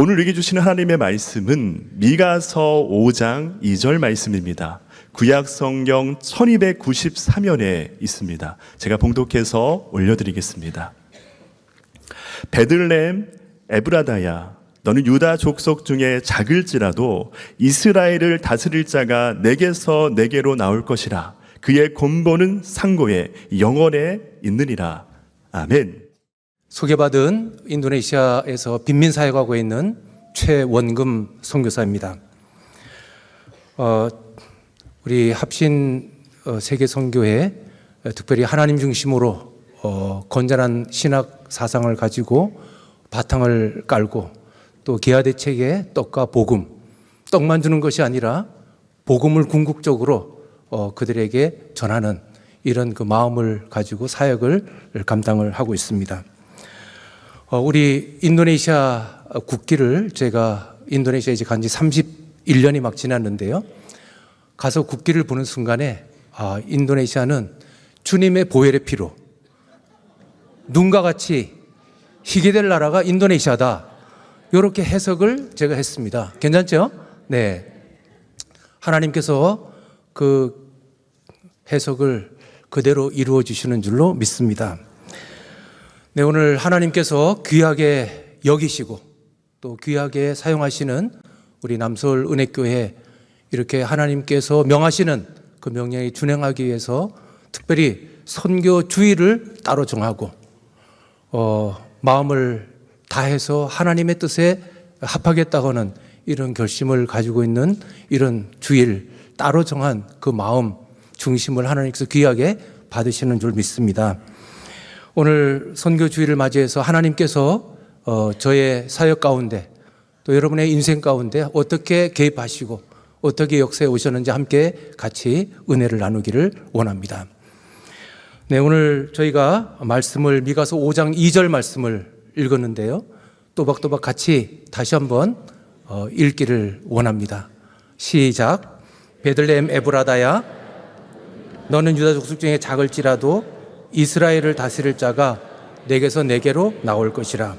오늘 읽어 주시는 하나님의 말씀은 미가서 5장 2절 말씀입니다. 구약 성경 1293면에 있습니다. 제가 봉독해서 올려드리겠습니다. 베들레헴 에브라다야, 너는 유다 족속 중에 작을지라도 이스라엘을 다스릴 자가 내게서 내게로 나올 것이라. 그의 권고는 상고에 영원에 있느니라. 아멘. 소개받은 인도네시아에서 빈민사역하고 있는 최원금 선교사입니다. 우리 합신 세계선교회 특별히 하나님 중심으로 건전한 신학 사상을 가지고 바탕을 깔고 또 기아대책에 떡과 복음, 떡만 주는 것이 아니라 복음을 궁극적으로 그들에게 전하는 이런 그 마음을 가지고 사역을 감당을 하고 있습니다. 우리 인도네시아 국기를 제가 인도네시아에 이제 간지 31년이 막 지났는데요. 가서 국기를 보는 순간에 인도네시아는 주님의 보혈의 피로 눈과 같이 희게 될 나라가 인도네시아다. 이렇게 해석을 제가 했습니다. 괜찮죠? 네. 하나님께서 그 해석을 그대로 이루어 주시는 줄로 믿습니다. 네, 오늘 하나님께서 귀하게 여기시고 또 귀하게 사용하시는 우리 남서울 은혜교회 이렇게 하나님께서 명하시는 그 명령에 준행하기 위해서 특별히 선교 주의를 따로 정하고 마음을 다해서 하나님의 뜻에 합하겠다고는 이런 결심을 가지고 있는 이런 주의를 따로 정한 그 마음 중심을 하나님께서 귀하게 받으시는 줄 믿습니다. 오늘 선교주의를 맞이해서 하나님께서 저의 사역 가운데 또 여러분의 인생 가운데 어떻게 개입하시고 어떻게 역사에 오셨는지 함께 같이 은혜를 나누기를 원합니다. 네, 오늘 저희가 말씀을 미가서 5장 2절 말씀을 읽었는데요. 또박또박 같이 다시 한번 읽기를 원합니다. 시작. 베들레헴 에브라다야, 너는 유다 족속 중에 작을지라도 이스라엘을 다스릴 자가 내게서 내게로 나올 것이라.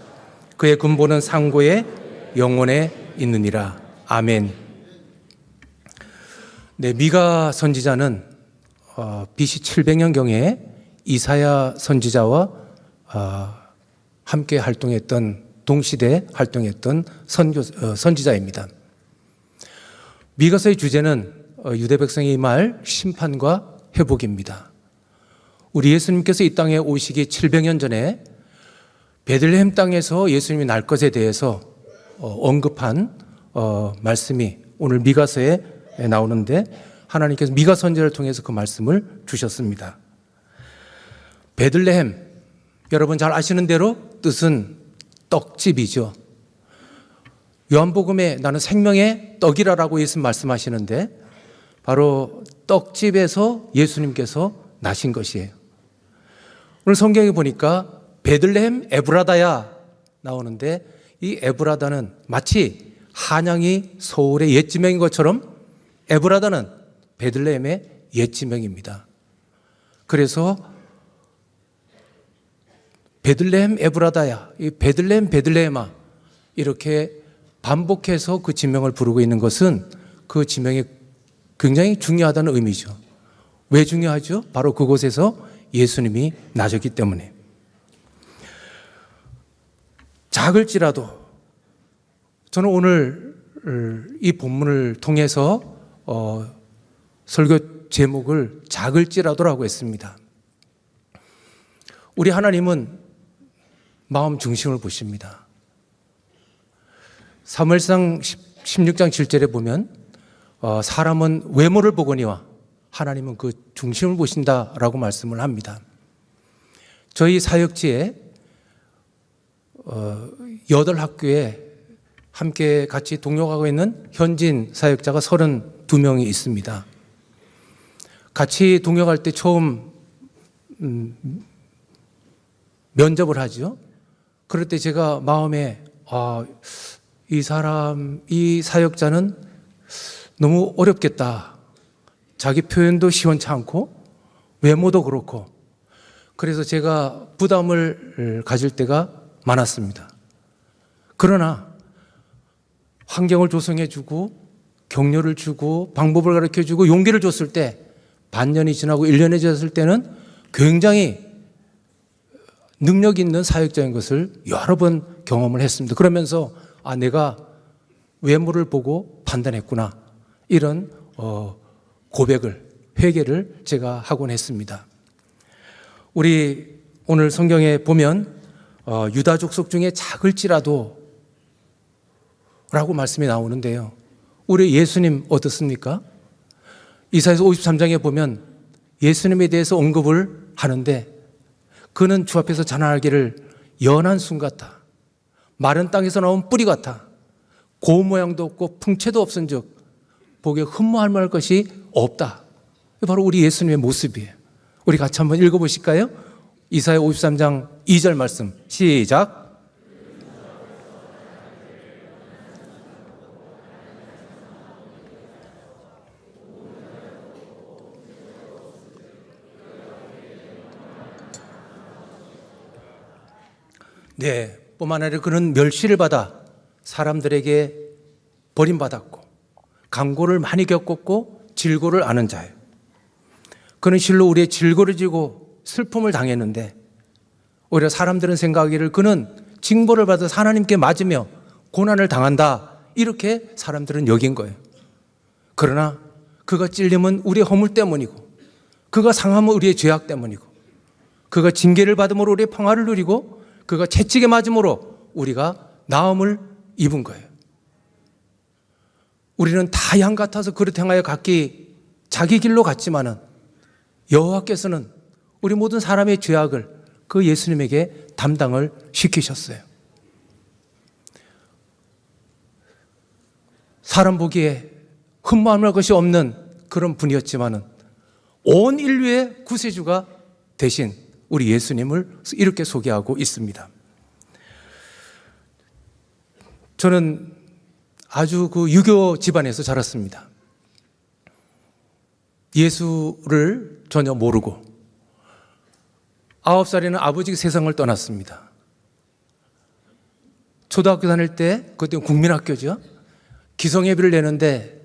그의 군보는 상고에 영원에 있느니라. 아멘. 네, 미가 선지자는 BC 700년경에 이사야 선지자와 함께 활동했던 동시대 활동했던 선지자입니다. 미가서의 주제는 유대 백성이 임할 심판과 회복입니다. 우리 예수님께서 이 땅에 오시기 700년 전에 베들레헴 땅에서 예수님이 날 것에 대해서 언급한 말씀이 오늘 미가서에 나오는데 하나님께서 미가 선지자를 통해서 그 말씀을 주셨습니다. 베들레헴, 여러분 잘 아시는 대로 뜻은 떡집이죠. 요한복음에 나는 생명의 떡이라고 예수님 말씀하시는데 바로 떡집에서 예수님께서 나신 것이에요. 오늘 성경에 보니까 베들레헴 에브라다야 나오는데 이 에브라다는 마치 한양이 서울의 옛 지명인 것처럼 에브라다는 베들레헴의 옛 지명입니다. 그래서 베들레헴 에브라다야, 이 베들레헴 베들레헴아 이렇게 반복해서 그 지명을 부르고 있는 것은 그 지명이 굉장히 중요하다는 의미죠. 왜 중요하죠? 바로 그곳에서 예수님이 나셨기 때문에. 작을지라도 저는 오늘 이 본문을 통해서 설교 제목을 작을지라도라고 했습니다. 우리 하나님은 마음 중심을 보십니다. 사무엘상 16장 7절에 보면 사람은 외모를 보거니와 하나님은 그 중심을 보신다라고 말씀을 합니다. 저희 사역지에 8학교에 함께 같이 동역하고 있는 현진 사역자가 32명이 있습니다. 같이 동역할 때 처음 면접을 하죠. 그럴 때 제가 마음에 이 사역자는 너무 어렵겠다. 자기 표현도 시원치 않고 외모도 그렇고 그래서 제가 부담을 가질 때가 많았습니다. 그러나 환경을 조성해 주고 격려를 주고 방법을 가르쳐 주고 용기를 줬을 때 반년이 지나고 1년이 지났을 때는 굉장히 능력 있는 사역자인 것을 여러 번 경험을 했습니다. 그러면서 내가 외모를 보고 판단했구나, 이런 고백을, 회개를 제가 하곤 했습니다. 우리 오늘 성경에 보면 유다 족속 중에 작을지라도 라고 말씀이 나오는데요, 우리 예수님 어떻습니까? 이사야서 53장에 보면 예수님에 대해서 언급을 하는데, 그는 주 앞에서 자라나기를 연한 순 같아, 마른 땅에서 나온 뿌리 같아, 고운 모양도 없고 풍채도 없은즉 보기에 흠모할 만할 것이 없다. 바로 우리 예수님의 모습이에요. 우리 같이 한번 읽어보실까요? 이사야 53장 2절 말씀 시작. 네, 뿐만 아니라 그는 멸시를 받아 사람들에게 버림받았고 강고를 많이 겪었고 질고를 아는 자예요. 그는 실로 우리의 질고를 지고 슬픔을 당했는데, 오히려 사람들은 생각하기를 그는 징벌을 받아서 하나님께 맞으며 고난을 당한다, 이렇게 사람들은 여긴 거예요. 그러나 그가 찔림은 우리의 허물 때문이고, 그가 상함은 우리의 죄악 때문이고, 그가 징계를 받음으로 우리의 평화를 누리고, 그가 채찍에 맞음으로 우리가 나음을 입은 거예요. 우리는 다 양 같아서 그릇 행하여 각기 자기 길로 갔지만은 여호와께서는 우리 모든 사람의 죄악을 그 예수님에게 담당을 시키셨어요. 사람 보기에 흠모할 것이 없는 그런 분이었지만은 온 인류의 구세주가 되신 우리 예수님을 이렇게 소개하고 있습니다. 저는 아주 그 유교 집안에서 자랐습니다. 예수를 전혀 모르고 9살에는 아버지가 세상을 떠났습니다. 초등학교 다닐 때, 그때 국민학교죠, 기성예비를 내는데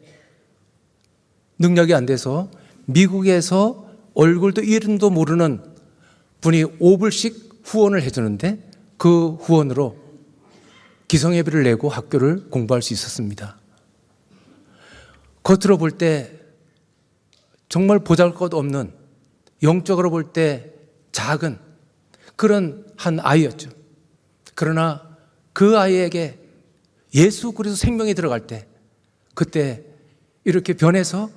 능력이 안 돼서 미국에서 얼굴도 이름도 모르는 분이 5불씩 후원을 해주는데, 그 후원으로 기성예비를 내고 학교를 공부할 수 있었습니다. 겉으로 볼 때 정말 보잘것없는, 영적으로 볼 때 작은 그런 한 아이였죠. 그러나 그 아이에게 예수 그리스도 생명이 들어갈 때, 그때 이렇게 변해서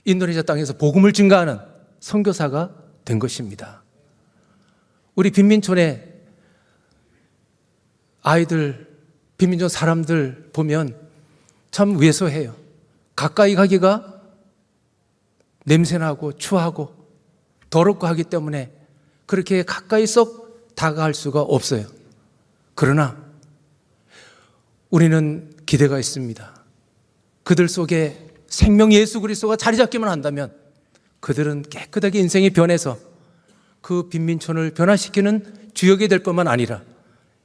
인도네시아 땅에서 복음을 증가하는 선교사가 된 것입니다. 우리 빈민촌에 아이들, 빈민촌 사람들 보면 참 왜소해요. 가까이 가기가 냄새나고 추하고 더럽고 하기 때문에 그렇게 가까이 쏙 다가갈 수가 없어요. 그러나 우리는 기대가 있습니다. 그들 속에 생명 예수 그리스도가 자리 잡기만 한다면 그들은 깨끗하게 인생이 변해서 그 빈민촌을 변화시키는 주역이 될 뿐만 아니라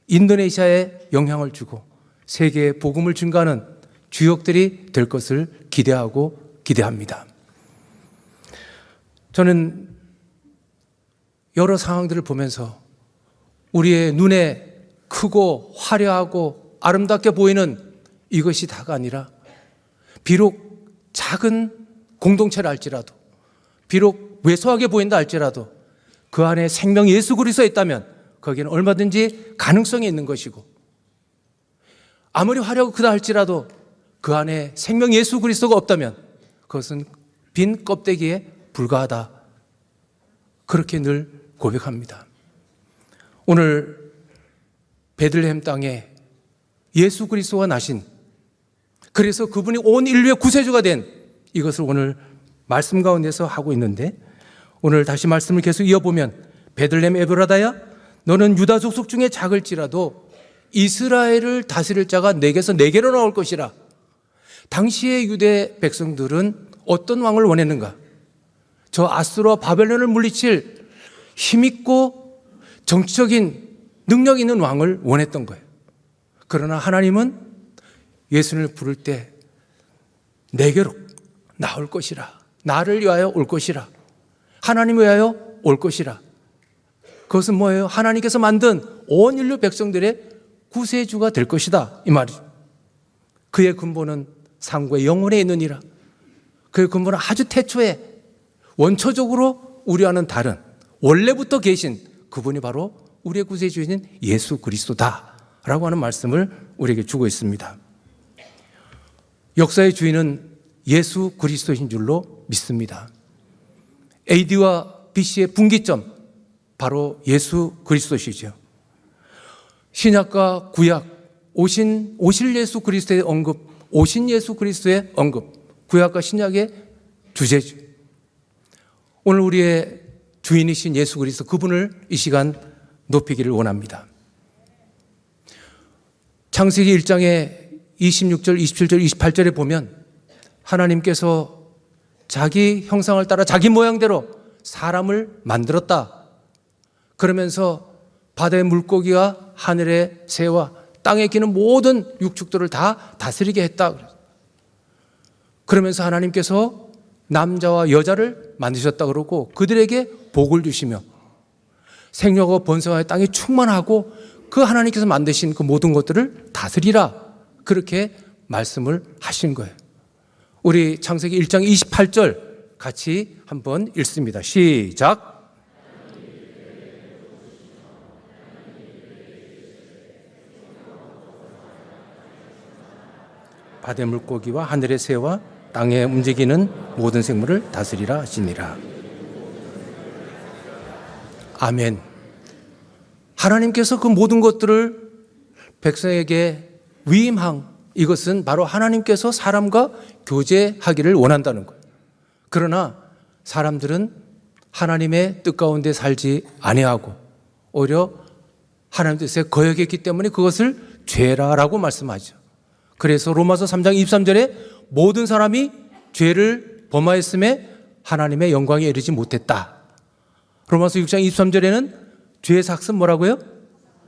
인도네시아에 영향을 주고 세계에 복음을 증가하는 주역들이 될 것을 기대하고 기대합니다. 저는 여러 상황들을 보면서 우리의 눈에 크고 화려하고 아름답게 보이는 이것이 다가 아니라, 비록 작은 공동체라 할지라도, 비록 왜소하게 보인다 할지라도 그 안에 생명 예수 그리스도가 있다면 거기는 얼마든지 가능성이 있는 것이고, 아무리 화려하고 크다 할지라도 그 안에 생명 예수 그리스도가 없다면 그것은 빈 껍데기에 불과하다. 그렇게 늘 고백합니다. 오늘 베들레헴 땅에 예수 그리스도가 나신, 그래서 그분이 온 인류의 구세주가 된 이것을 오늘 말씀 가운데서 하고 있는데, 오늘 다시 말씀을 계속 이어보면 베들레헴 에브라다야, 너는 유다 족속 중에 작을지라도 이스라엘을 다스릴 자가 내게서 내게로 나올 것이라. 당시의 유대 백성들은 어떤 왕을 원했는가? 저 아수르와 바벨론을 물리칠 힘있고 정치적인 능력 있는 왕을 원했던 거예요. 그러나 하나님은 예수님을 부를 때 내게로 나올 것이라. 나를 위하여 올 것이라. 하나님을 위하여 올 것이라. 그것은 뭐예요? 하나님께서 만든 온 인류 백성들의 구세주가 될 것이다, 이 말이죠. 그의 근본은 상고의 영혼에 있느니라. 그의 근본은 아주 태초에 원초적으로 우리와는 다른 원래부터 계신 그분이 바로 우리의 구세주인 예수 그리스도다라고 하는 말씀을 우리에게 주고 있습니다. 역사의 주인은 예수 그리스도이신 줄로 믿습니다. AD와 BC의 분기점, 바로 예수 그리스도시죠. 신약과 구약, 오실 예수 그리스도의 언급, 오신 예수 그리스도의 언급, 구약과 신약의 주제죠. 오늘 우리의 주인이신 예수 그리스도, 그분을 이 시간 높이기를 원합니다. 창세기 1장의 26절, 27절, 28절에 보면 하나님께서 자기 형상을 따라 자기 모양대로 사람을 만들었다. 그러면서 바다의 물고기와 하늘의 새와 땅에 기는 모든 육축들을 다 다스리게 했다. 그러면서 하나님께서 남자와 여자를 만드셨다 그러고 그들에게 복을 주시며 생육과 번성하여 땅이 충만하고 그 하나님께서 만드신 그 모든 것들을 다스리라. 그렇게 말씀을 하신 거예요. 우리 창세기 1장 28절 같이 한번 읽습니다. 시작. 바다의 물고기와 하늘의 새와 땅에 움직이는 모든 생물을 다스리라 하시니라. 아멘. 하나님께서 그 모든 것들을 백성에게 위임한, 이것은 바로 하나님께서 사람과 교제하기를 원한다는 거예요. 그러나 사람들은 하나님의 뜻 가운데 살지 아니하고 오히려 하나님 뜻에 거역했기 때문에 그것을 죄라라고 말씀하죠. 그래서 로마서 3장 23절에 모든 사람이 죄를 범하였음에 하나님의 영광에 이르지 못했다. 로마서 6장 23절에는 죄의 삭은 뭐라고요?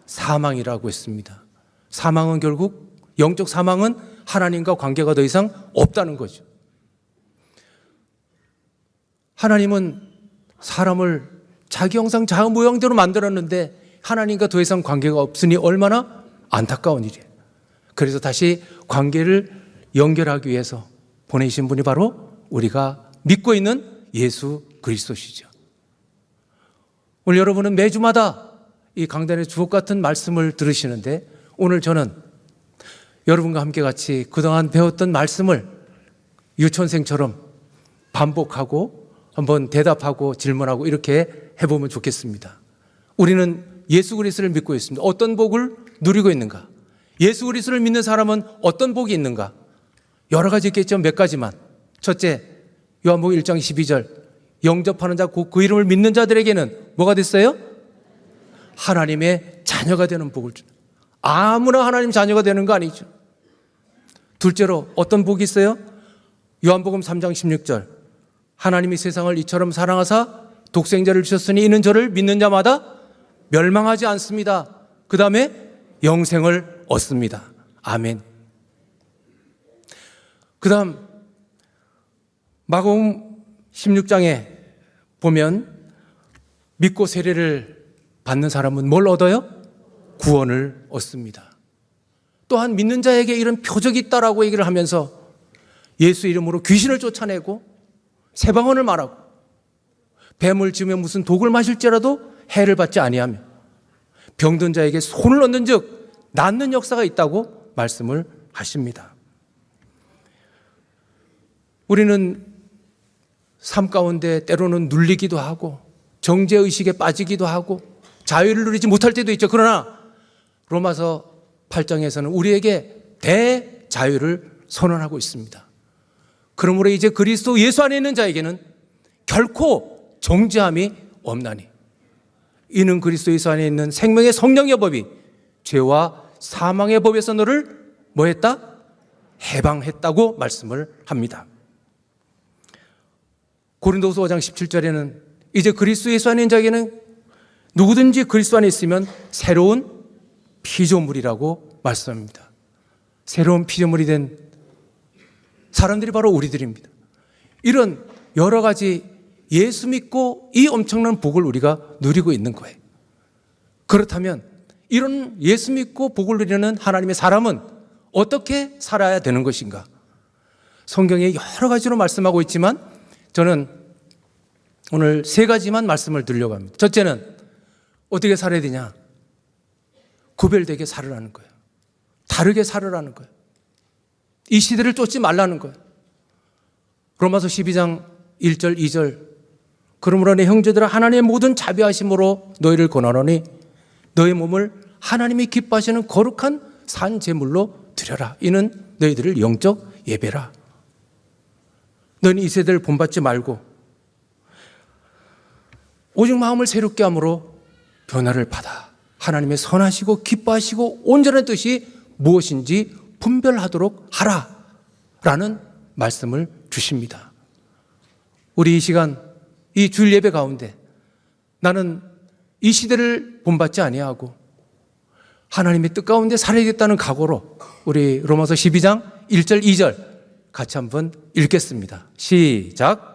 사망이라고 했습니다. 사망은 결국, 영적 사망은 하나님과 관계가 더 이상 없다는 거죠. 하나님은 사람을 자기 형상 자기 모양대로 만들었는데 하나님과 더 이상 관계가 없으니 얼마나 안타까운 일이에요. 그래서 다시 관계를 연결하기 위해서 보내신 분이 바로 우리가 믿고 있는 예수 그리스도시죠. 오늘 여러분은 매주마다 이 강단의 주옥 같은 말씀을 들으시는데 오늘 저는 여러분과 함께 같이 그동안 배웠던 말씀을 유치원생처럼 반복하고 한번 대답하고 질문하고 이렇게 해보면 좋겠습니다. 우리는 예수 그리스도를 믿고 있습니다. 어떤 복을 누리고 있는가? 예수 그리스도를 믿는 사람은 어떤 복이 있는가? 여러 가지 있겠죠. 몇 가지만. 첫째, 요한복음 1장 12절 영접하는 자 곧 그 이름을 믿는 자들에게는 뭐가 됐어요? 하나님의 자녀가 되는 복을 줍니다. 아무나 하나님 자녀가 되는 거 아니죠. 둘째로 어떤 복이 있어요? 요한복음 3장 16절 하나님이 세상을 이처럼 사랑하사 독생자를 주셨으니 이는 저를 믿는 자마다 멸망하지 않습니다. 그 다음에 영생을 얻습니다. 아멘. 그 다음 마가복음 16장에 보면 믿고 세례를 받는 사람은 뭘 얻어요? 구원을 얻습니다. 또한 믿는 자에게 이런 표적이 있다라고 얘기를 하면서 예수 이름으로 귀신을 쫓아내고 세방언을 말하고 뱀을 지으며 무슨 독을 마실지라도 해를 받지 아니하며 병든 자에게 손을 얻는 즉 낫는 역사가 있다고 말씀을 하십니다. 우리는 삶 가운데 때로는 눌리기도 하고 정죄의식에 빠지기도 하고 자유를 누리지 못할 때도 있죠. 그러나 로마서 8장에서는 우리에게 대자유를 선언하고 있습니다. 그러므로 이제 그리스도 예수 안에 있는 자에게는 결코 정죄함이 없나니 이는 그리스도 예수 안에 있는 생명의 성령의 법이 죄와 사망의 법에서 너를 뭐했다? 해방했다고 말씀을 합니다. 고린도서 5장 17절에는 이제 그리스도 예수 안에 있는 자에게는 누구든지 그리스도 안에 있으면 새로운 피조물이라고 말씀합니다. 새로운 피조물이 된 사람들이 바로 우리들입니다. 이런 여러 가지 예수 믿고 이 엄청난 복을 우리가 누리고 있는 거예요. 그렇다면 이런 예수 믿고 복을 누리는 하나님의 사람은 어떻게 살아야 되는 것인가? 성경에 여러 가지로 말씀하고 있지만 저는 오늘 3가지만 말씀을 드리려고 합니다. 첫째는 어떻게 살아야 되냐? 구별되게 살으라는 거예요. 다르게 살으라는 거예요. 이 시대를 쫓지 말라는 거예요. 로마서 12장 1절 2절 그러므로 내 형제들아 하나님의 모든 자비하심으로 너희를 권하노니 너희 몸을 하나님이 기뻐하시는 거룩한 산 제물로 드려라. 이는 너희들을 영적 예배라. 너희는 이 세대를 본받지 말고 오직 마음을 새롭게 함으로 변화를 받아 하나님의 선하시고 기뻐하시고 온전한 뜻이 무엇인지 분별하도록 하라 라는 말씀을 주십니다. 우리 이 시간 이 주일 예배 가운데 나는 이 시대를 본받지 아니하고 하나님의 뜻 가운데 살아야겠다는 각오로 우리 로마서 12장 1절 2절 같이 한번 읽겠습니다. 시작.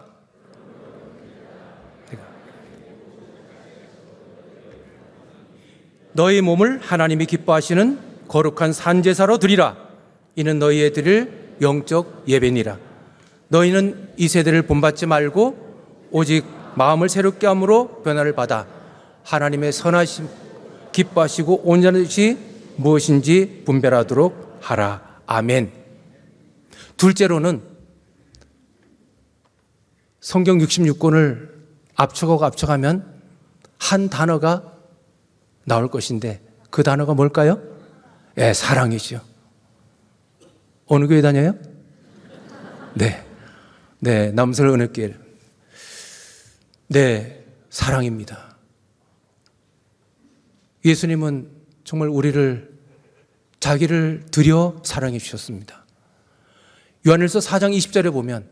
너희 몸을 하나님이 기뻐하시는 거룩한 산제사로 드리라. 이는 너희의 드릴 영적 예배니라. 너희는 이 세대를 본받지 말고 오직 마음을 새롭게 함으로 변화를 받아 하나님의 선하심 기뻐하시고 온전한 뜻이 무엇인지 분별하도록 하라. 아멘. 둘째로는 성경 66권을 압축하고 압축하면 한 단어가 나올 것인데 그 단어가 뭘까요? 예, 사랑이죠. 어느 교회 다녀요? 네, 남설 은혜길. 네, 사랑입니다. 예수님은 정말 우리를 자기를 들여 사랑해 주셨습니다. 요한일서 4장 20절에 보면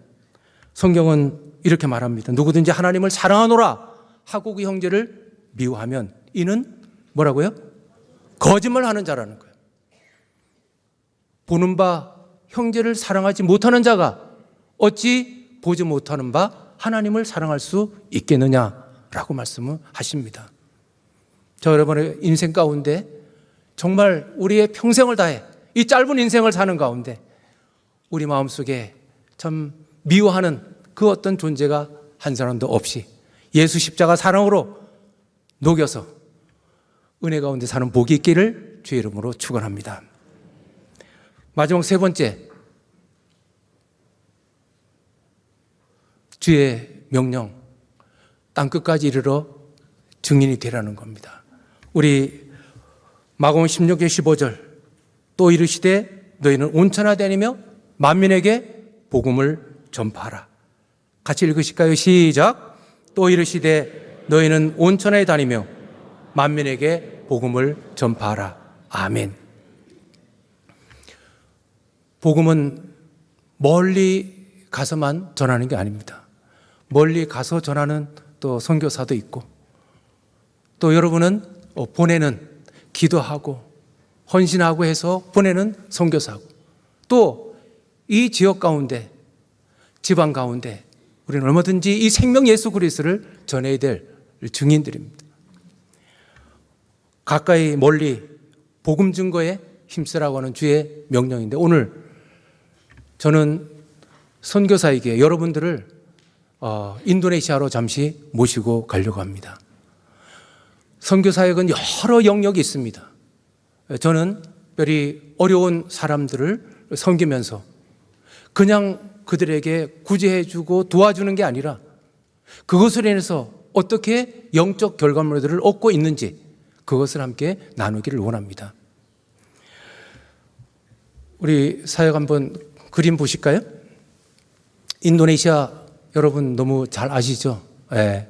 성경은 이렇게 말합니다. 누구든지 하나님을 사랑하노라 하고 그 형제를 미워하면 이는 뭐라고요? 거짓말하는 자라는 거예요. 보는 바 형제를 사랑하지 못하는 자가 어찌 보지 못하는 바 하나님을 사랑할 수 있겠느냐라고 말씀을 하십니다. 저 여러분의 인생 가운데 정말 우리의 평생을 다해 이 짧은 인생을 사는 가운데 우리 마음속에 참 미워하는 그 어떤 존재가 한 사람도 없이 예수 십자가 사랑으로 녹여서 은혜 가운데 사는 복이 있기를 주의 이름으로 축원합니다. 마지막 3번째, 주의 명령, 땅끝까지 이르러 증인이 되라는 겁니다. 우리 마가복음 16장 15절 또 이르시되 너희는 온천하 다니며 만민에게 복음을 전파하라. 같이 읽으실까요? 시작. 또 이르시되 너희는 온천하에 다니며 만민에게 복음을 전파하라. 아멘. 복음은 멀리 가서만 전하는 게 아닙니다. 멀리 가서 전하는 또 선교사도 있고 또 여러분은 보내는 기도하고 헌신하고 해서 보내는 선교사고 또 이 지역 가운데 지방 가운데 우리는 얼마든지 이 생명 예수 그리스도를 전해야 될 증인들입니다. 가까이 멀리 복음 증거에 힘쓰라고 하는 주의 명령인데 오늘 저는 선교사에게 여러분들을 인도네시아로 잠시 모시고 가려고 합니다. 선교사역은 여러 영역이 있습니다. 저는 특별히 어려운 사람들을 섬기면서 그냥 그들에게 구제해주고 도와주는 게 아니라 그것을 인해서 어떻게 영적 결과물들을 얻고 있는지 그것을 함께 나누기를 원합니다. 우리 사역 한번 그림 보실까요? 인도네시아 여러분 너무 잘 아시죠? 네.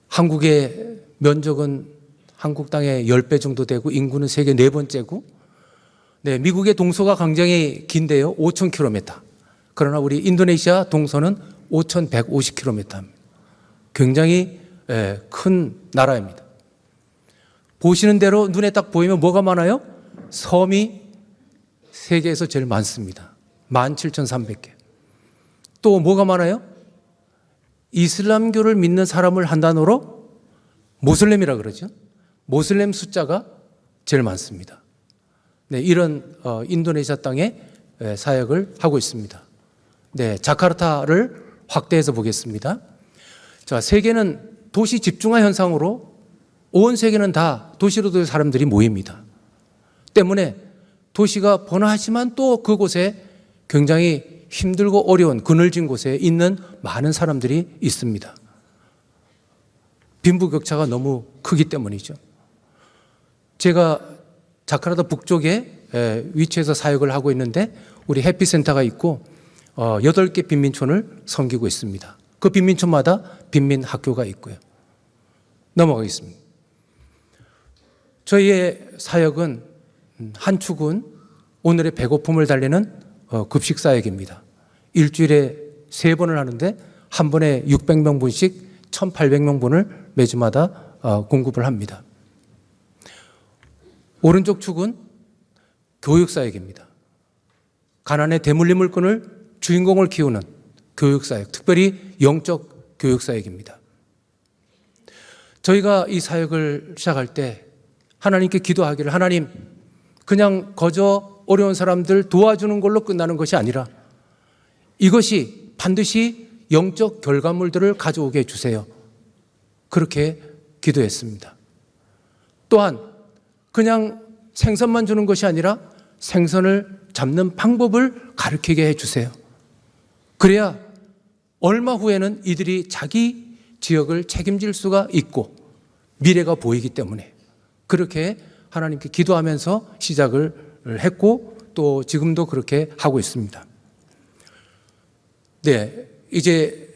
한국의 면적은 한국 땅의 10배 정도 되고 인구는 세계 4번째고 네, 미국의 동서가 굉장히 긴데요. 5,000km. 그러나 우리 인도네시아 동서는 5,150km. 굉장히 큰 나라입니다. 보시는 대로 눈에 딱 보이면 뭐가 많아요? 섬이 세계에서 제일 많습니다. 17,300개. 또 뭐가 많아요? 이슬람교를 믿는 사람을 한 단어로 모슬렘이라 그러죠. 모슬렘 숫자가 제일 많습니다. 네, 이런 인도네시아 땅에 사역을 하고 있습니다. 네, 자카르타를 확대해서 보겠습니다. 자, 세계는 도시 집중화 현상으로 온 세계는 다 도시로 사람들이 모입니다. 때문에 도시가 번화하지만 또 그곳에 굉장히 힘들고 어려운 그늘진 곳에 있는 많은 사람들이 있습니다. 빈부격차가 너무 크기 때문이죠. 제가 자카르타 북쪽에 위치해서 사역을 하고 있는데 우리 해피센터가 있고 8개 빈민촌을 섬기고 있습니다. 그 빈민촌마다 빈민학교가 있고요. 넘어가겠습니다. 저희의 사역은 한 축은 오늘의 배고픔을 달래는 급식 사역입니다. 일주일에 3번을 하는데 한 번에 600명분씩 1,800명분을 매주마다 공급을 합니다. 오른쪽 축은 교육 사역입니다. 가난의 대물림을 끊을 주인공을 키우는 교육 사역, 특별히 영적 교육 사역입니다. 저희가 이 사역을 시작할 때 하나님께 기도하기를, 하나님, 그냥 거저 어려운 사람들 도와주는 걸로 끝나는 것이 아니라 이것이 반드시 영적 결과물들을 가져오게 해주세요. 그렇게 기도했습니다. 또한 그냥 생선만 주는 것이 아니라 생선을 잡는 방법을 가르치게 해주세요. 그래야 얼마 후에는 이들이 자기 지역을 책임질 수가 있고 미래가 보이기 때문에 그렇게 하나님께 기도하면서 시작을 했고 또 지금도 그렇게 하고 있습니다. 네, 이제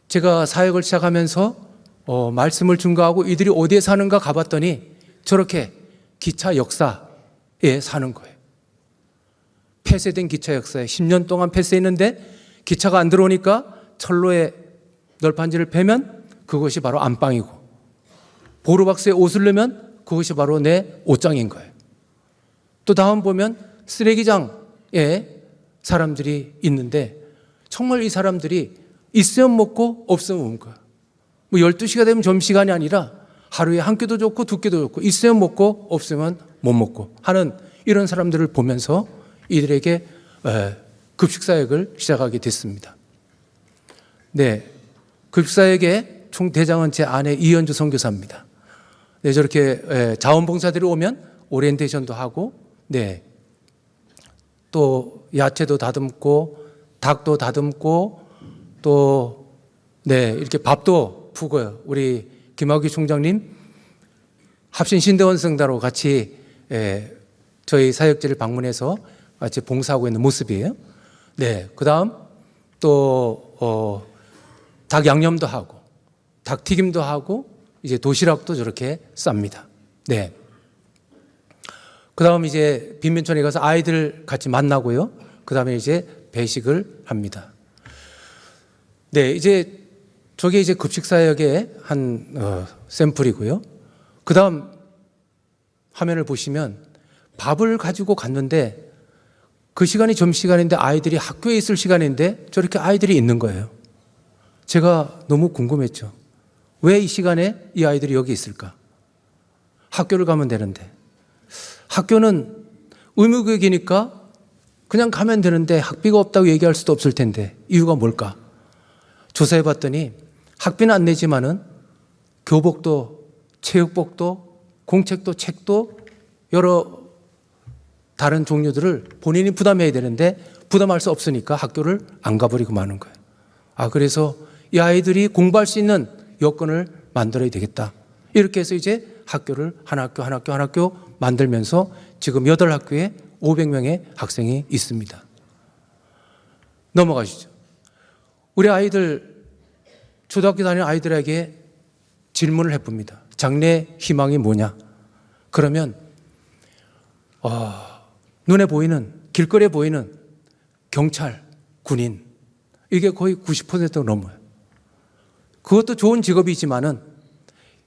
제가 사역을 시작하면서 말씀을 증거하고 이들이 어디에 사는가 가봤더니 저렇게 기차 역사에 사는 거예요. 폐쇄된 기차 역사에 10년 동안 폐쇄했는데 기차가 안 들어오니까 철로에 널판지를 패면 그것이 바로 안방이고 보루박스에 옷을 넣으면 그것이 바로 내 옷장인 거예요. 또 다음 보면 쓰레기장에 사람들이 있는데 정말 이 사람들이 있으면 먹고 없으면 먹는 거예요. 뭐 12시가 되면 점심시간이 아니라 하루에 한 끼도 좋고 두 끼도 좋고 있으면 먹고 없으면 못 먹고 하는 이런 사람들을 보면서 이들에게 급식사역을 시작하게 됐습니다. 네, 급식사역의 총대장은 제 아내 이현주 선교사입니다. 네, 저렇게 자원봉사들이 오면 오리엔테이션도 하고, 네, 또 야채도 다듬고, 닭도 다듬고, 또 네, 이렇게 밥도 푸고요. 우리 김학규 총장님 합신 신대원 성당으로 같이 저희 사역지를 방문해서 같이 봉사하고 있는 모습이에요. 네, 그 다음 또 닭 양념도 하고, 닭 튀김도 하고, 이제 도시락도 저렇게 쌉니다. 네. 그 다음 이제 빈민촌에 가서 아이들 같이 만나고요. 그 다음에 이제 배식을 합니다. 네, 이제 저게 이제 급식사역의 한 샘플이고요. 그 다음 화면을 보시면 밥을 가지고 갔는데 그 시간이 점심시간인데 아이들이 학교에 있을 시간인데 저렇게 아이들이 있는 거예요. 제가 너무 궁금했죠. 왜 이 시간에 이 아이들이 여기 있을까? 학교를 가면 되는데. 학교는 의무교육이니까 그냥 가면 되는데 학비가 없다고 얘기할 수도 없을 텐데 이유가 뭘까? 조사해 봤더니 학비는 안 내지만은 교복도 체육복도 공책도 책도 여러 다른 종류들을 본인이 부담해야 되는데 부담할 수 없으니까 학교를 안 가버리고 마는 거예요. 아, 그래서 이 아이들이 공부할 수 있는 여건을 만들어야 되겠다. 이렇게 해서 이제 학교를 한 학교 만들면서 지금 8학교에 500명의 학생이 있습니다. 넘어가시죠. 우리 아이들, 초등학교 다니는 아이들에게 질문을 해봅니다. 장래 희망이 뭐냐? 그러면 눈에 보이는, 길거리에 보이는 경찰, 군인, 이게 거의 90%가 넘어요. 그것도 좋은 직업이지만은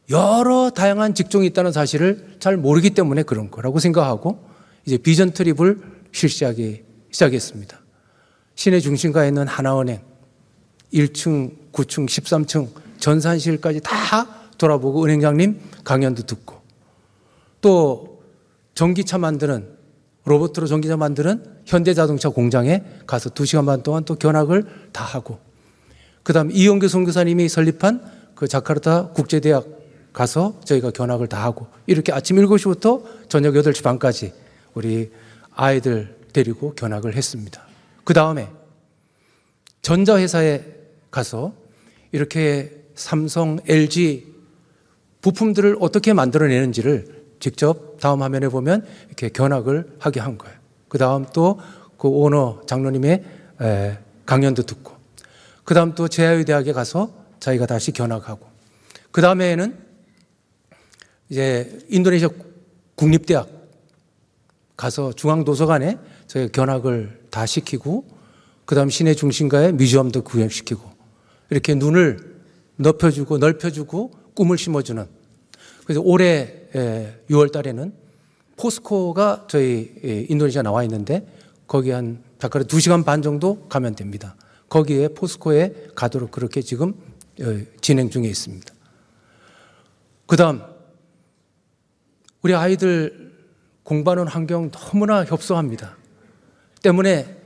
여러 다양한 직종이 있다는 사실을 잘 모르기 때문에 그런 거라고 생각하고 이제 비전 트립을 실시하기 시작했습니다. 시내 중심가에 있는 하나은행 1층, 9층, 13층 전산실까지 다 돌아보고 은행장님 강연도 듣고, 또 전기차 만드는, 로봇으로 전기차 만드는 현대자동차 공장에 가서 2시간 반 동안 또 견학을 다 하고, 그 다음 이용규 선교사님이 설립한 그 자카르타 국제대학 가서 저희가 견학을 다 하고, 이렇게 아침 7시부터 저녁 8시 반까지 우리 아이들 데리고 견학을 했습니다. 그 다음에 전자회사에 가서 이렇게 삼성, LG 부품들을 어떻게 만들어내는지를 직접 다음 화면에 보면 이렇게 견학을 하게 한 거예요. 그 다음 또 그 오너 장로님의 강연도 듣고, 그 다음 또 제아유대학에 가서 자기가 다시 견학하고, 그 다음에는 이제 인도네시아 국립대학 가서 중앙도서관에 저희 견학을 다 시키고, 그 다음 시내 중심가에 뮤지엄도 구현시키고, 이렇게 눈을 넓혀주고 꿈을 심어주는. 그래서 올해 6월 달에는 포스코가 저희 인도네시아 나와 있는데, 거기 한 자카르타 2시간 반 정도 가면 됩니다. 거기에 포스코에 가도록 그렇게 지금 진행 중에 있습니다. 그 다음 우리 아이들 공부하는 환경 너무나 협소합니다. 때문에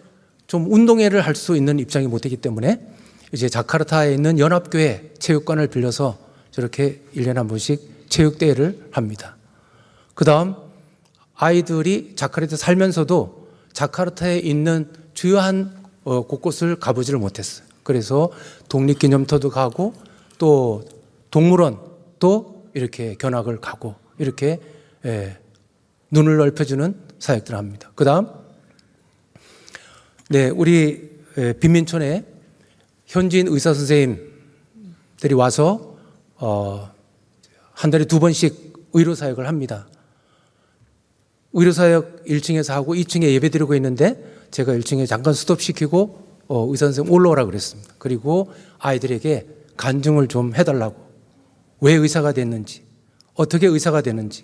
좀 운동회를 할 수 있는 입장이 못 되기 때문에 이제 자카르타에 있는 연합교회 체육관을 빌려서 저렇게 1년에 한 번씩 체육대회를 합니다. 그 다음 아이들이 자카르타에 살면서도 자카르타에 있는 주요한 곳곳을 가보지를 못했어요. 그래서 독립기념터도 가고 또 동물원도 이렇게 견학을 가고, 이렇게 눈을 넓혀주는 사역들을 합니다. 그 다음 우리 빈민촌에 현지인 의사 선생님들이 와서 한 달에 2번씩 의료사역을 합니다. 의료사역 1층에서 하고 2층에 예배드리고 있는데, 제가 1층에 잠깐 스톱시키고 의사 선생님 올라오라 그랬습니다. 그리고 아이들에게 간증을 좀 해달라고, 왜 의사가 됐는지, 어떻게 의사가 됐는지,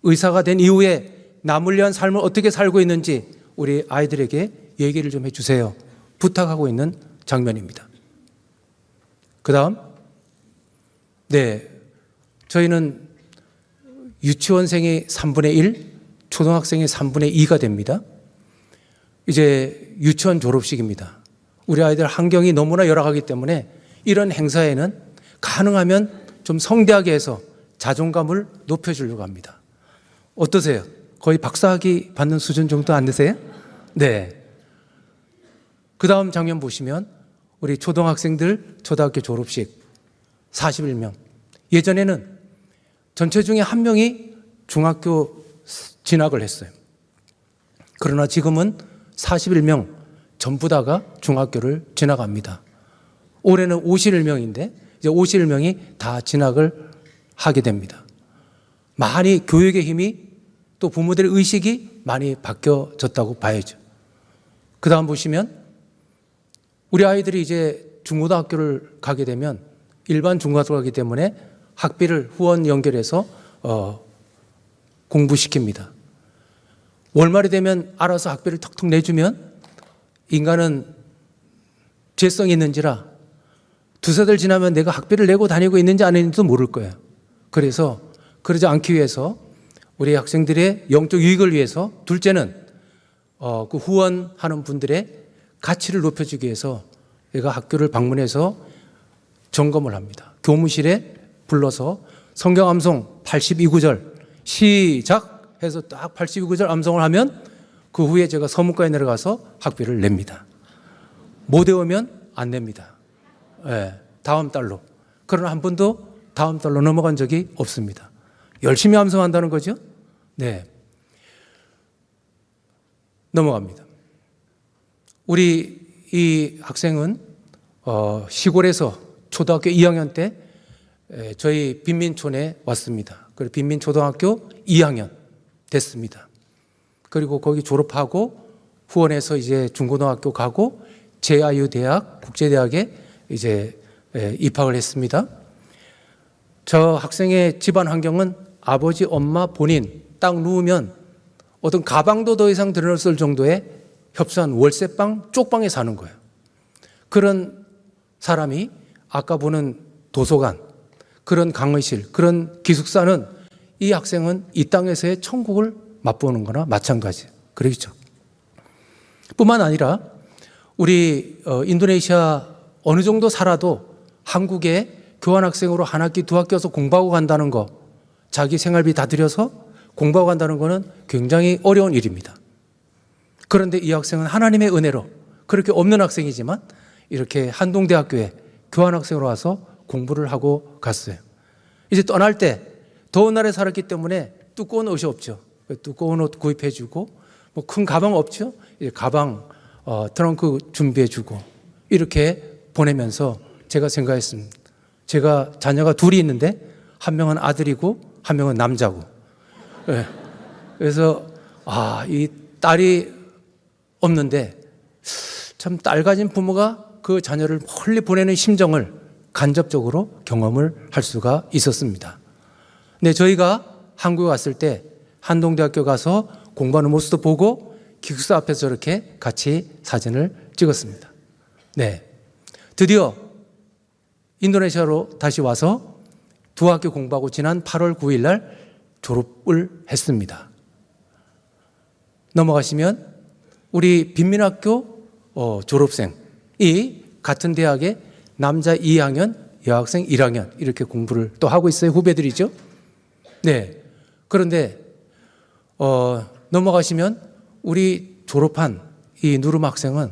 의사가 된 이후에 남을 위한 삶을 어떻게 살고 있는지 우리 아이들에게 얘기를 좀 해주세요, 부탁하고 있는 장면입니다. 그 다음 저희는 유치원생이 3분의 1, 초등학생이 3분의 2가 됩니다. 이제 유치원 졸업식입니다. 우리 아이들 환경이 너무나 열악하기 때문에 이런 행사에는 가능하면 좀 성대하게 해서 자존감을 높여주려고 합니다. 어떠세요? 거의 박사학위 받는 수준 정도 안 되세요? 네. 그 다음 장면 보시면 우리 초등학생들 초등학교 졸업식 41명. 예전에는 전체 중에 한 명이 중학교 진학을 했어요. 그러나 지금은 41명 전부 다가 중학교를 진학합니다. 올해는 51명인데 이제 51명이 다 진학을 하게 됩니다. 많이 교육의 힘이, 또 부모들의 의식이 많이 바뀌어졌다고 봐야죠. 그 다음 보시면 우리 아이들이 이제 중고등학교를 가게 되면 일반 중고등학교 가기 때문에 학비를 후원 연결해서 공부시킵니다. 월말이 되면 알아서 학비를 턱턱 내주면 인간은 죄성이 있는지라 두세 달 지나면 내가 학비를 내고 다니고 있는지 안 있는지도 모를 거예요. 그래서 그러지 않기 위해서 우리 학생들의 영적 유익을 위해서, 둘째는 그 후원하는 분들의 가치를 높여주기 위해서 얘가 학교를 방문해서 점검을 합니다. 교무실에 불러서 성경 암송 82구절 시작 해서 딱 82구절 암송을 하면 그 후에 제가 서문과에 내려가서 학비를 냅니다. 못 외우면 안 냅니다. 다음 달로. 그러나 한 번도 다음 달로 넘어간 적이 없습니다. 열심히 암송한다는 거죠? 네. 넘어갑니다. 우리 이 학생은 시골에서 초등학교 2학년 때 저희 빈민촌에 왔습니다. 그리고 빈민초등학교 2학년 됐습니다. 그리고 거기 졸업하고 후원해서 이제 중고등학교 가고 제아유대학 국제대학에 이제 입학을 했습니다. 저 학생의 집안 환경은 아버지, 엄마, 본인 딱 누우면 어떤 가방도 더 이상 들어설 정도의 협소한 월세방, 쪽방에 사는 거예요. 그런 사람이 아까 보는 도서관, 그런 강의실, 그런 기숙사는 이 학생은 이 땅에서의 천국을 맛보는 거나 마찬가지예요. 그러겠죠. 뿐만 아니라 우리 인도네시아 어느 정도 살아도 한국에 교환학생으로 한 학기, 두 학기 와서 공부하고 간다는 거, 자기 생활비 다 들여서 공부하고 간다는 거는 굉장히 어려운 일입니다. 그런데 이 학생은 하나님의 은혜로 그렇게 없는 학생이지만 이렇게 한동대학교에 교환학생으로 와서 공부를 하고 갔어요. 이제 떠날 때 더운 날에 살았기 때문에 두꺼운 옷이 없죠. 두꺼운 옷 구입해주고 뭐 큰 가방 없죠. 이제 가방 트렁크 준비해주고 이렇게 보내면서 제가 생각했습니다. 제가 자녀가 둘이 있는데 한 명은 아들이고 한 명은 남자고. 네. 그래서 이 딸이 없는데 참 딸 가진 부모가 그 자녀를 멀리 보내는 심정을 간접적으로 경험을 할 수가 있었습니다. 네, 저희가 한국에 왔을 때 한동대학교 가서 공부하는 모습도 보고 기숙사 앞에서 저렇게 같이 사진을 찍었습니다. 네, 드디어 인도네시아로 다시 와서 두 학기 공부하고 지난 8월 9일 날 졸업을 했습니다. 넘어가시면 우리 빈민학교 졸업생이 같은 대학에 남자 2학년, 여학생 1학년 이렇게 공부를 또 하고 있어요. 후배들이죠. 네. 그런데 넘어가시면 우리 졸업한 이 누름 학생은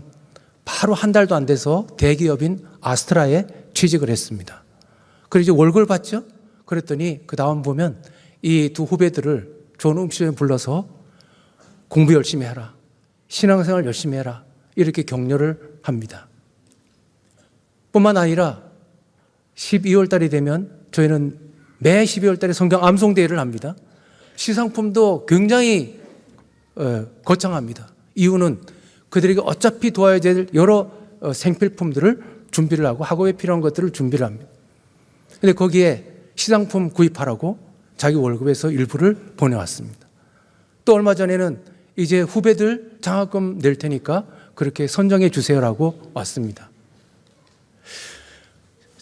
바로 한 달도 안 돼서 대기업인 아스트라에 취직을 했습니다. 그리고 이제 월급을 받죠. 그랬더니 그 다음 보면 이 두 후배들을 좋은 음식점에 불러서 공부 열심히 해라, 신앙생활 열심히 해라 이렇게 격려를 합니다. 뿐만 아니라 12월 달이 되면 저희는 매 12월 달에 성경 암송대회를 합니다. 시상품도 굉장히 거창합니다. 이유는 그들에게 어차피 도와야 될 여러 생필품들을 준비를 하고 학업에 필요한 것들을 준비를 합니다. 그런데 거기에 시상품 구입하라고 자기 월급에서 일부를 보내왔습니다. 또 얼마 전에는 이제 후배들 장학금 낼 테니까 그렇게 선정해 주세요라고 왔습니다.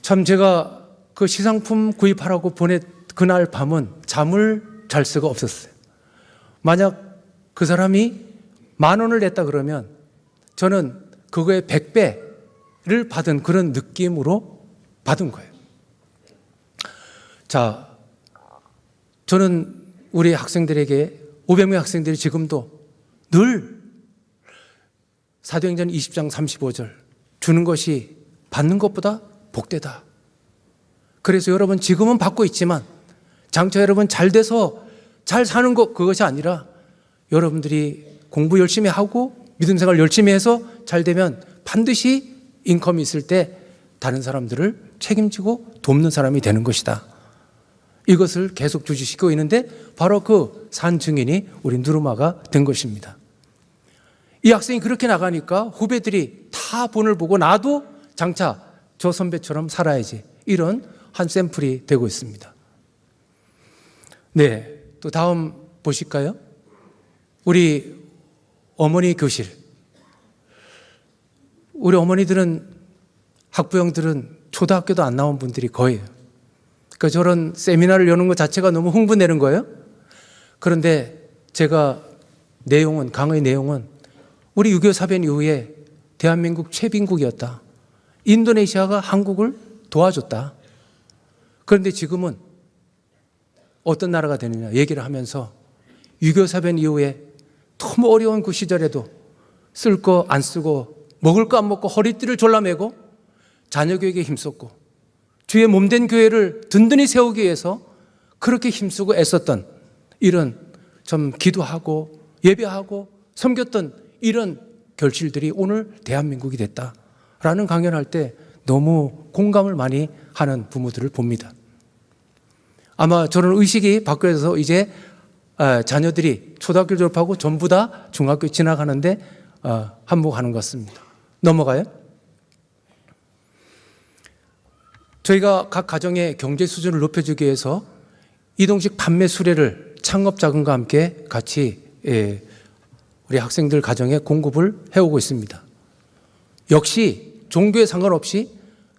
참 제가 그 시상품 구입하라고 보낸 그날 밤은 잠을 잘 수가 없었어요. 만약 그 사람이 10,000원을 냈다 그러면 저는 그거의 100배를 받은 그런 느낌으로 받은 거예요. 자, 저는 우리 학생들에게 500명 학생들이 지금도 늘 사도행전 20장 35절 주는 것이 받는 것보다 복되다. 그래서 여러분 지금은 받고 있지만 장차 여러분 잘 돼서 잘 사는 것 그것이 아니라 여러분들이 공부 열심히 하고 믿음 생활 열심히 해서 잘 되면 반드시 인컴이 있을 때 다른 사람들을 책임지고 돕는 사람이 되는 것이다. 이것을 계속 주시시고 있는데 바로 그 산 증인이 우리 누르마가 된 것입니다. 이 학생이 그렇게 나가니까 후배들이 다 본을 보고 나도 장차 저 선배처럼 살아야지 이런 한 샘플이 되고 있습니다. 네, 또 다음 보실까요? 우리 어머니 교실. 우리 어머니들은 학부형들은 초등학교도 안 나온 분들이 거의예요. 그러니까 저런 세미나를 여는 것 자체가 너무 흥분되는 거예요. 그런데 제가 강의 내용은 우리 6.25 사변 이후에 대한민국 최빈국이었다. 인도네시아가 한국을 도와줬다. 그런데 지금은 어떤 나라가 되느냐 얘기를 하면서 6.25 사변 이후에 너무 어려운 그 시절에도 쓸 거 안 쓰고 먹을 거 안 먹고 허리띠를 졸라매고 자녀 교육에 힘썼고 주의 몸된 교회를 든든히 세우기 위해서 그렇게 힘쓰고 애썼던 이런 좀 기도하고 예배하고 섬겼던 이런 결실들이 오늘 대한민국이 됐다라는 강연할 때 너무 공감을 많이 하는 부모들을 봅니다. 아마 저런 의식이 바뀌어서 이제 자녀들이 초등학교 졸업하고 전부 다 중학교 지나가는데 한몫하는 것 같습니다. 넘어가요. 저희가 각 가정의 경제 수준을 높여주기 위해서 이동식 판매 수레를 창업 자금과 함께 같이 우리 학생들 가정에 공급을 해오고 있습니다. 역시 종교에 상관없이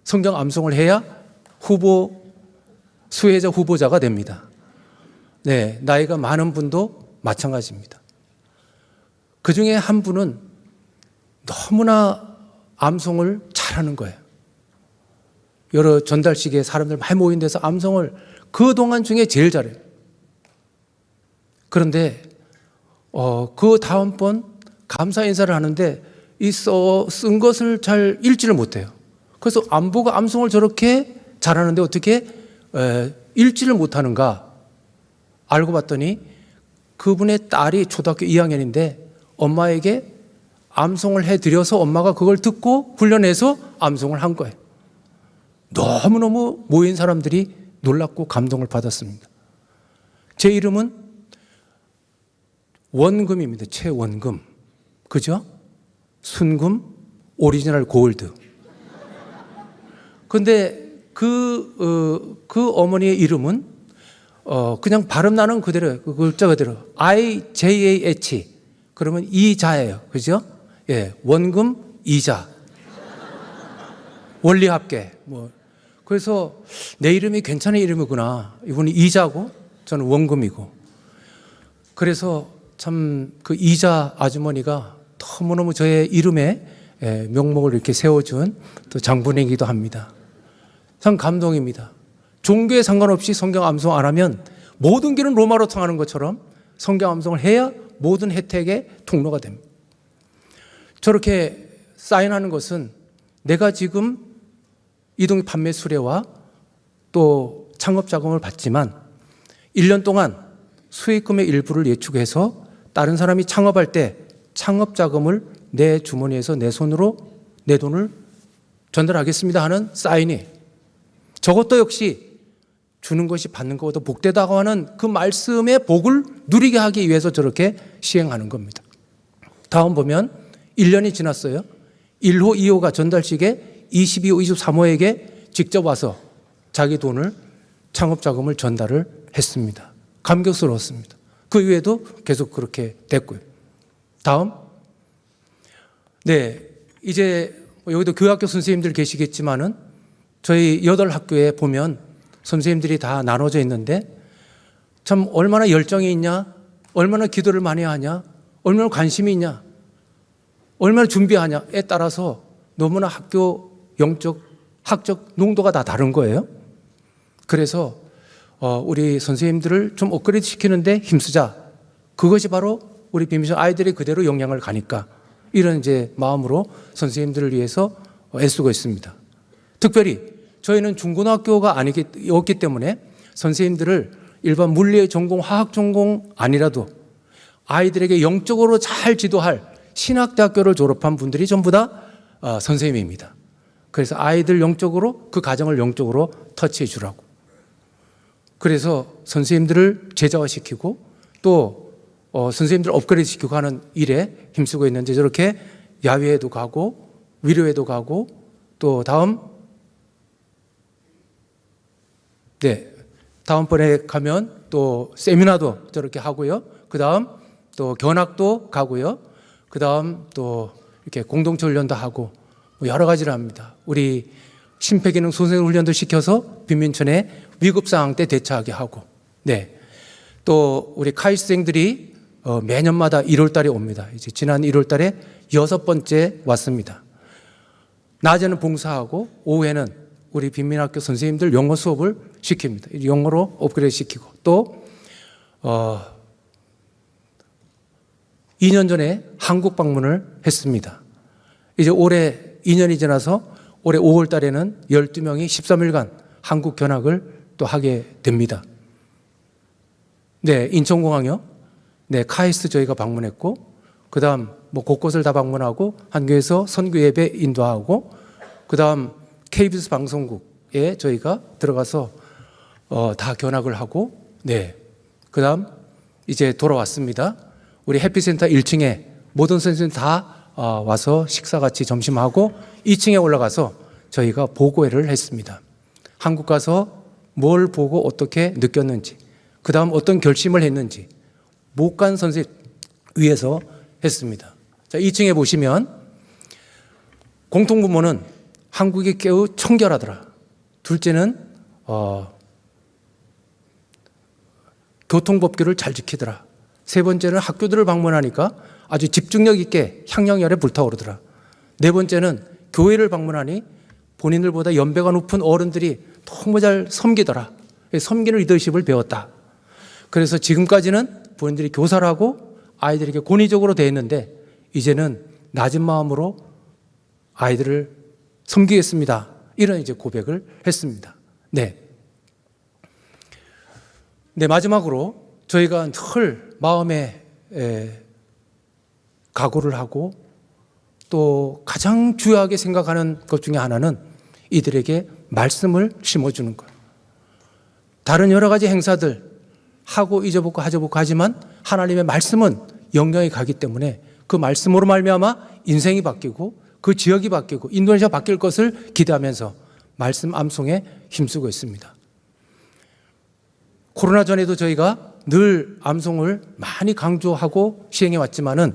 성경 암송을 해야 수혜자 후보자가 됩니다. 네, 나이가 많은 분도 마찬가지입니다. 그 중에 한 분은 너무나 암송을 잘하는 거예요. 여러 전달식에 사람들 많이 모인 데서 암송을 그동안 중에 제일 잘해요. 그런데 그 다음번 감사 인사를 하는데 이 쓴 것을 잘 읽지를 못해요. 그래서 안 보고 암송을 저렇게 잘하는데 어떻게 읽지를 못하는가 알고 봤더니 그분의 딸이 초등학교 2학년인데 엄마에게 암송을 해드려서 엄마가 그걸 듣고 훈련해서 암송을 한 거예요. 너무너무 모인 사람들이 놀랍고 감동을 받았습니다. 제 이름은 원금입니다. 최원금. 그죠? 순금, 오리지널 골드. 근데 그 어머니의 이름은 그냥 발음 나는 그대로, 그 글자 그대로. IJAH. 그러면 이자예요. 그죠? 예. 원금, 이자. 원리합계. 그래서 내 이름이 괜찮은 이름이구나. 이분이 이자고 저는 원금이고. 그래서 참 그 이자 아주머니가 너무너무 저의 이름에 명목을 이렇게 세워준 또 장본이기도 합니다. 참 감동입니다. 종교에 상관없이 성경 암송 안 하면 모든 길은 로마로 통하는 것처럼 성경 암송을 해야 모든 혜택의 통로가 됩니다. 저렇게 사인하는 것은 내가 지금 이동 판매 수레와 또 창업 자금을 받지만 1년 동안 수익금의 일부를 예축해서 다른 사람이 창업할 때 창업 자금을 내 주머니에서 내 손으로 내 돈을 전달하겠습니다 하는 사인이, 저것도 역시 주는 것이 받는 것보다 복되다고 하는 그 말씀의 복을 누리게 하기 위해서 저렇게 시행하는 겁니다. 다음 보면 1년이 지났어요. 1호, 2호가 전달식에 22호, 23호에게 직접 와서 자기 돈을 창업 자금을 전달을 했습니다. 감격스러웠습니다. 그 이후에도 계속 그렇게 됐고요. 다음. 네, 이제 여기도 교학교 선생님들 계시겠지만은 저희 8학교에 보면 선생님들이 다 나눠져 있는데 참 얼마나 열정이 있냐, 얼마나 기도를 많이 하냐, 얼마나 관심이 있냐, 얼마나 준비하냐에 따라서 너무나 학교 영적, 학적 농도가 다 다른 거예요. 그래서 우리 선생님들을 좀 업그레이드 시키는데 힘쓰자. 그것이 바로 우리 비미션 아이들이 그대로 영향을 가니까 이런 이제 마음으로 선생님들을 위해서 애쓰고 있습니다. 특별히 저희는 중고등학교가 아니었기 때문에 선생님들을 일반 물리의 전공, 화학 전공 아니라도 아이들에게 영적으로 잘 지도할 신학대학교를 졸업한 분들이 전부 다 선생님입니다. 그래서 아이들 영적으로, 그 가정을 영적으로 터치해 주라고. 그래서 선생님들을 제자화시키고 또 선생님들 업그레이드 시키고 하는 일에 힘쓰고 있는데 저렇게 야외에도 가고 위로에도 가고 또 다음번에 가면 또 세미나도 저렇게 하고요. 그 다음 또 견학도 가고요. 그 다음 또 이렇게 공동체 훈련도 하고 여러 가지를 합니다. 우리 심폐기능 선생님 훈련도 시켜서 빈민촌에 위급 상황 때 대처하게 하고, 네. 또 우리 카이스생들이 매년마다 1월 달에 옵니다. 이제 지난 1월 달에 6번째 왔습니다. 낮에는 봉사하고 오후에는 우리 빈민학교 선생님들 영어 수업을 시킵니다. 영어로 업그레이드 시키고 또 2년 전에 한국 방문을 했습니다. 이제 올해 2년이 지나서 올해 5월 달에는 12명이 13일간 한국 견학을 또 하게 됩니다. 네, 인천공항요. 네, 카이스트 저희가 방문했고, 그 다음 곳곳을 다 방문하고, 한교에서 선교 예배 인도하고, 그 다음 KBS 방송국에 저희가 들어가서 다 견학을 하고, 네, 그 다음 이제 돌아왔습니다. 우리 해피센터 1층에 모든 선생님 다 와서 식사 같이 점심하고 2층에 올라가서 저희가 보고회를 했습니다. 한국 가서 뭘 보고 어떻게 느꼈는지, 그 다음 어떤 결심을 했는지, 못 간 선생님 위해서 했습니다. 자, 2층에 보시면 공통부모는 한국이 매우 청결하더라. 둘째는 교통법규를 잘 지키더라. 세 번째는 학교들을 방문하니까 아주 집중력 있게 향양열에 불타오르더라. 네 번째는 교회를 방문하니 본인들보다 연배가 높은 어른들이 너무 잘 섬기더라. 섬기는 리더십을 배웠다. 그래서 지금까지는 본인들이 교사를 하고 아이들에게 권위적으로 대했는데 이제는 낮은 마음으로 아이들을 섬기겠습니다. 이런 이제 고백을 했습니다. 네. 네, 마지막으로 저희가 늘 마음에 각오를 하고 또 가장 중요하게 생각하는 것 중에 하나는 이들에게 말씀을 심어주는 거예요. 다른 여러 가지 행사들 하고 잊어먹고 하져먹고 하지만 하나님의 말씀은 영영이 가기 때문에 그 말씀으로 말미암아 인생이 바뀌고 그 지역이 바뀌고 인도네시아 바뀔 것을 기대하면서 말씀 암송에 힘쓰고 있습니다. 코로나 전에도 저희가 늘 암송을 많이 강조하고 시행해 왔지만은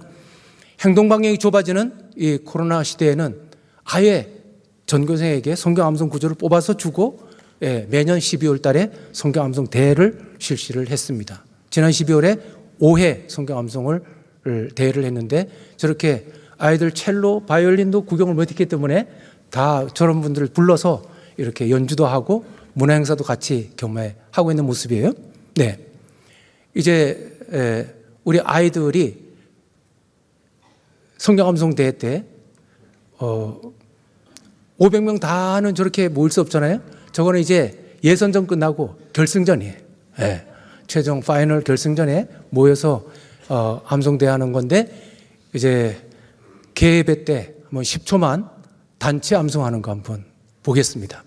행동 방향이 좁아지는 이 코로나 시대에는 아예 전교생에게 성경 암송 구조를 뽑아서 주고 매년 12월 달에 성경 암송 대회를 실시를 했습니다. 지난 12월에 5회 성경 암송을 대회를 했는데 저렇게 아이들 첼로, 바이올린도 구경을 못했기 때문에 다 저런 분들을 불러서 이렇게 연주도 하고 문화행사도 같이 경험하고 있는 모습이에요. 네, 이제 우리 아이들이 성경 암송 대회 때 500명 다는 저렇게 모일 수 없잖아요. 저거는 이제 예선전 끝나고 결승전이에요. 네. 최종 파이널 결승전에 모여서 암송대회 하는 건데 이제 개회배 때 한번 10초만 단체 암송하는 거 한번 보겠습니다.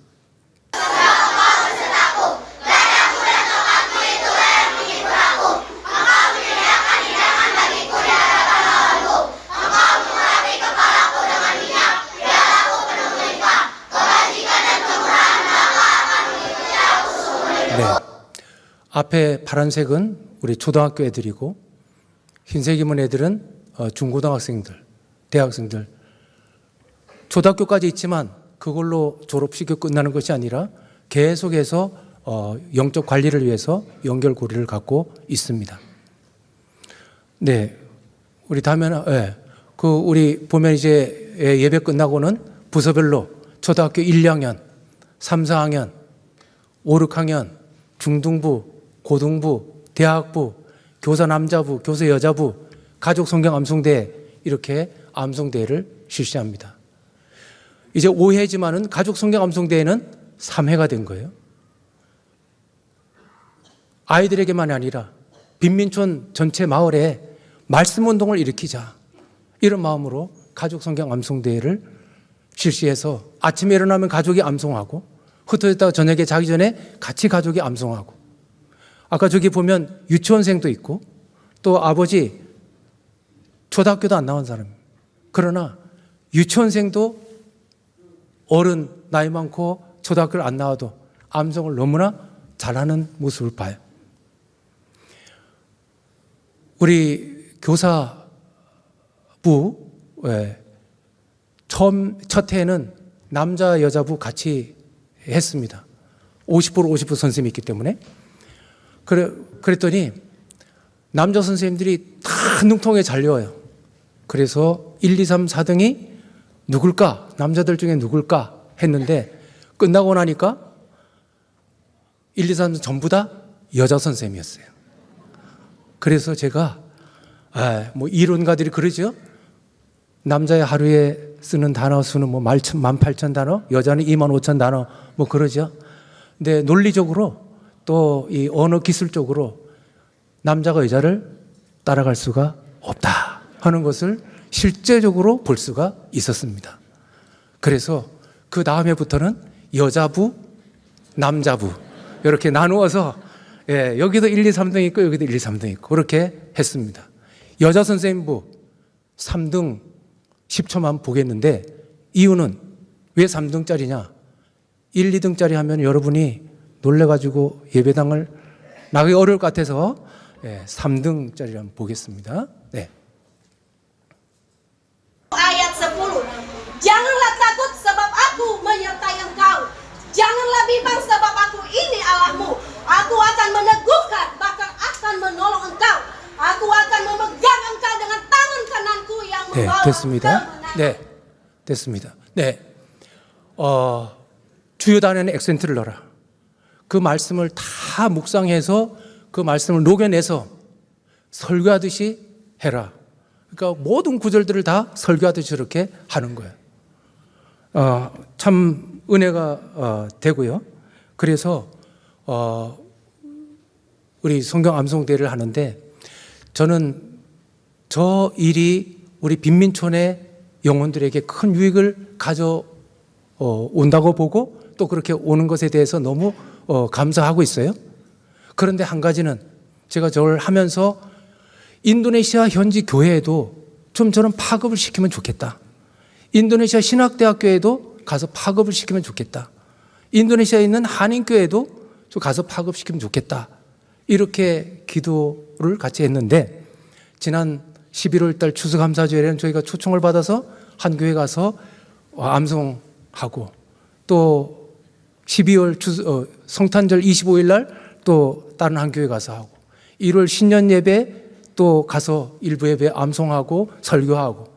네. 앞에 파란색은 우리 초등학교 애들이고 흰색 입은 애들은 중고등학생들, 대학생들. 초등학교까지 있지만 그걸로 졸업시켜 끝나는 것이 아니라 계속해서 영적 관리를 위해서 연결고리를 갖고 있습니다. 네, 우리 다음에는 우리 보면 이제 예배 끝나고는 부서별로 초등학교 1, 2학년, 3, 4학년, 5, 6학년, 중등부, 고등부, 대학부, 교사 남자부, 교사 여자부, 가족 성경 암송대회 이렇게 암송대회를 실시합니다. 이제 5회지만은 가족 성경 암송대회는 3회가 된 거예요. 아이들에게만이 아니라 빈민촌 전체 마을에 말씀 운동을 일으키자 이런 마음으로 가족 성경 암송대회를 실시해서 아침에 일어나면 가족이 암송하고 흩어졌다가 저녁에 자기 전에 같이 가족이 암송하고 아까 저기 보면 유치원생도 있고 또 아버지 초등학교도 안 나온 사람 그러나 유치원생도 어른 나이 많고 초등학교를 안 나와도 암송을 너무나 잘하는 모습을 봐요. 우리 교사부 첫 해에는 남자 여자부 같이 했습니다. 50% 선생님이 있기 때문에 그랬더니 남자 선생님들이 다 능통에 잘 외워요. 그래서 1, 2, 3, 4등이 누굴까? 남자들 중에 누굴까? 했는데 끝나고 나니까 1, 2, 3 전부 다 여자 선생님이었어요. 그래서 제가 뭐 이론가들이 그러죠. 남자의 하루에 쓰는 단어 수는 뭐 18,000단어, 여자는 25,000단어 뭐 그러죠. 근데 논리적으로 또 이 언어 기술적으로 남자가 여자를 따라갈 수가 없다 하는 것을 실제적으로 볼 수가 있었습니다. 그래서 그 다음에부터는 여자부, 남자부 이렇게 나누어서 여기도 1, 2, 3등 있고 여기도 1, 2, 3등 있고 그렇게 했습니다. 여자 선생님부 3등 10초만 보겠는데 이유는 왜 3등짜리냐? 1, 2등짜리 하면 여러분이 놀래가지고 예배당을 나가기 어려울 것 같아서 3등짜리 한번 보겠습니다. 네. 네, 됐습니다. 네, 됐습니다. 네, 주요 단어에는 액센트를 넣어라. 그 말씀을 다 묵상해서 그 말씀을 녹여내서 설교하듯이 해라. 그러니까 모든 구절들을 다 설교하듯이 저렇게 하는 거예요. 참 은혜가 되고요. 그래서 우리 성경 암송대회를 하는데 저는 저 일이 우리 빈민촌의 영혼들에게 큰 유익을 가져온다고 보고 또 그렇게 오는 것에 대해서 너무 감사하고 있어요. 그런데 한 가지는 제가 저를 하면서 인도네시아 현지 교회에도 좀 저런 파급을 시키면 좋겠다. 인도네시아 신학대학교에도 가서 파급을 시키면 좋겠다. 인도네시아에 있는 한인교회에도 좀 가서 파급시키면 좋겠다. 이렇게 기도를 같이 했는데 지난 11월 달 추수감사주일에는 저희가 초청을 받아서 한 교회 가서 암송하고 또 12월 성탄절 25일 날 또 다른 한 교회 가서 하고 1월 신년 예배 또 가서 일부 예배 암송하고 설교하고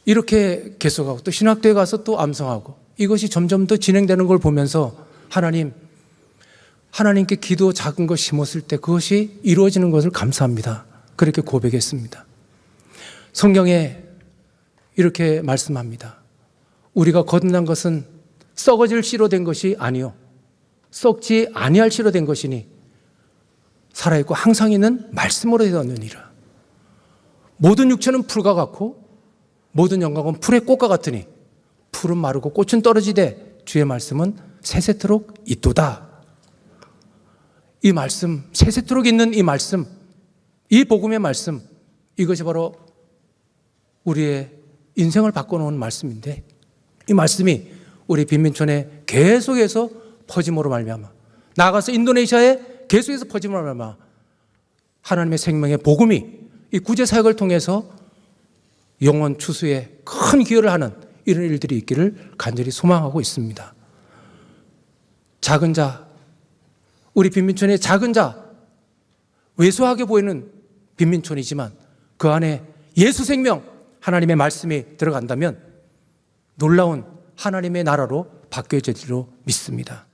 이렇게 계속하고 또 신학대에 가서 또 암송하고 이것이 점점 더 진행되는 걸 보면서 하나님께 기도 작은 것 심었을 때 그것이 이루어지는 것을 감사합니다. 그렇게 고백했습니다. 성경에 이렇게 말씀합니다. 우리가 거듭난 것은 썩어질 씨로 된 것이 아니요 썩지 아니할 씨로 된 것이니 살아있고 항상 있는 말씀으로 되었느니라. 모든 육체는 풀과 같고 모든 영광은 풀의 꽃과 같으니 풀은 마르고 꽃은 떨어지되 주의 말씀은 세세토록 있도다. 이 말씀, 세세토록 있는 이 말씀, 이 복음의 말씀, 이것이 바로 우리의 인생을 바꿔놓은 말씀인데 이 말씀이 우리 빈민촌에 계속해서 퍼짐으로 말미암아 나아가서 인도네시아에 계속해서 퍼짐으로 말미암아 하나님의 생명의 복음이 이 구제사역을 통해서 영혼 추수에 큰 기여를 하는 이런 일들이 있기를 간절히 소망하고 있습니다. 작은 자, 우리 빈민촌의 작은 자, 왜소하게 보이는 빈민촌이지만 그 안에 예수 생명, 하나님의 말씀이 들어간다면 놀라운 하나님의 나라로 바뀌어질 줄로 믿습니다.